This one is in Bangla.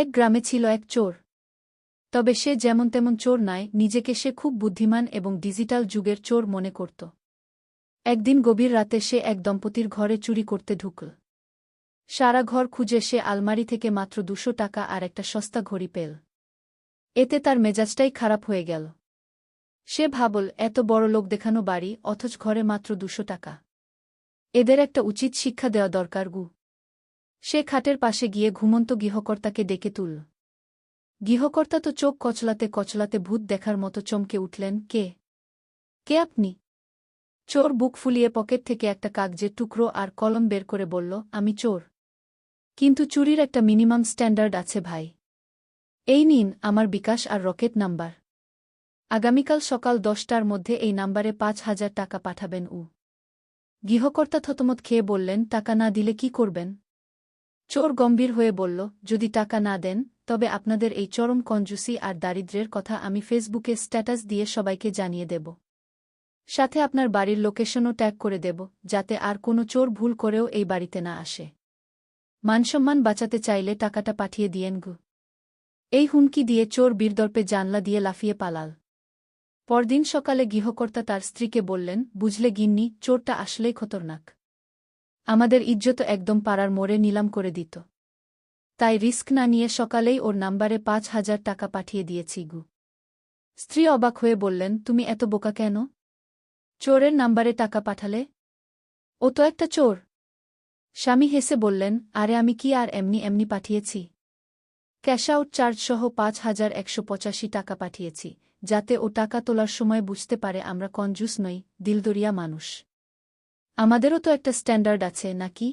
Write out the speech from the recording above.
এক গ্রামে ছিল এক চোর। তবে সে যেমন তেমন চোর নয়, নিজেকে সে খুব বুদ্ধিমান এবং ডিজিটাল যুগের চোর মনে করত। একদিন গভীর রাতে সে এক দম্পতির ঘরে চুরি করতে ঢুকল। সারা ঘর খুঁজে সে আলমারি থেকে মাত্র ২০০ টাকা আর একটা সস্তা ঘড়ি পেল। এতে তার মেজাজটাই খারাপ হয়ে গেল। সে ভাবল, এত বড় লোক দেখানো বাড়ি, অথচ ঘরে মাত্র ২০০ টাকা। এদের একটা উচিত শিক্ষা দেওয়া দরকার গু। সে খাটের পাশে গিয়ে ঘুমন্ত গৃহকর্তাকে ডেকে তুলল। গৃহকর্তা তো চোখ কচলাতে কচলাতে ভূত দেখার মতো চমকে উঠলেন। কে কে আপনি? চোর বুক ফুলিয়ে পকেট থেকে একটা কাগজের টুকরো আর কলম বের করে বলল, আমি চোর। কিন্তু চুরির একটা মিনিমাম স্ট্যান্ডার্ড আছে ভাই। এই নিন আমার বিকাশ আর রকেট নাম্বার। আগামীকাল সকাল ১০টার মধ্যে এই নাম্বারে ৫,০০০ টাকা পাঠাবেন। গৃহকর্তা থতমত খেয়ে বললেন, টাকা না দিলে কি করবেন? চোর গম্ভীর হয়ে বলল, যদি টাকা না দেন তবে আপনাদের এই চরম কঞ্জুসি আর দারিদ্র্যের কথা আমি ফেসবুকে স্ট্যাটাস দিয়ে সবাইকে জানিয়ে দেব। সাথে আপনার বাড়ির লোকেশনও ট্যাগ করে দেব, যাতে আর কোনো চোর ভুল করেও এই বাড়িতে না আসে। মানসম্মান বাঁচাতে চাইলে টাকাটা পাঠিয়ে দিয়েন গু। এই হুমকি দিয়ে চোর বীরদর্পে জানলা দিয়ে লাফিয়ে পালাল। পরদিন সকালে গৃহকর্তা তার স্ত্রীকে বললেন, বুঝলে গিন্নি, চোরটা আসলেই খতরনাক। আমাদের ইজ্জত একদম পাড়ার মোড়ে নিলাম করে দিত। তাই রিস্ক না নিয়ে সকালেই ওর নাম্বারে ৫,০০০ টাকা পাঠিয়ে দিয়েছি গু। স্ত্রী অবাক হয়ে বললেন, তুমি এত বোকা কেন? চোরের নাম্বারে টাকা পাঠালে? ও তো একটা চোর। স্বামী হেসে বললেন, আরে আমি কি আর এমনি এমনি পাঠিয়েছি? ক্যাশ আউট চার্জসহ ৫,১৮৫ টাকা পাঠিয়েছি, যাতে ও টাকা তোলার সময় বুঝতে পারে আমরা কঞ্জুস নই, দিলদরিয়া মানুষ। আমাদেরও তো একটা স্ট্যান্ডার্ড আছে নাকি?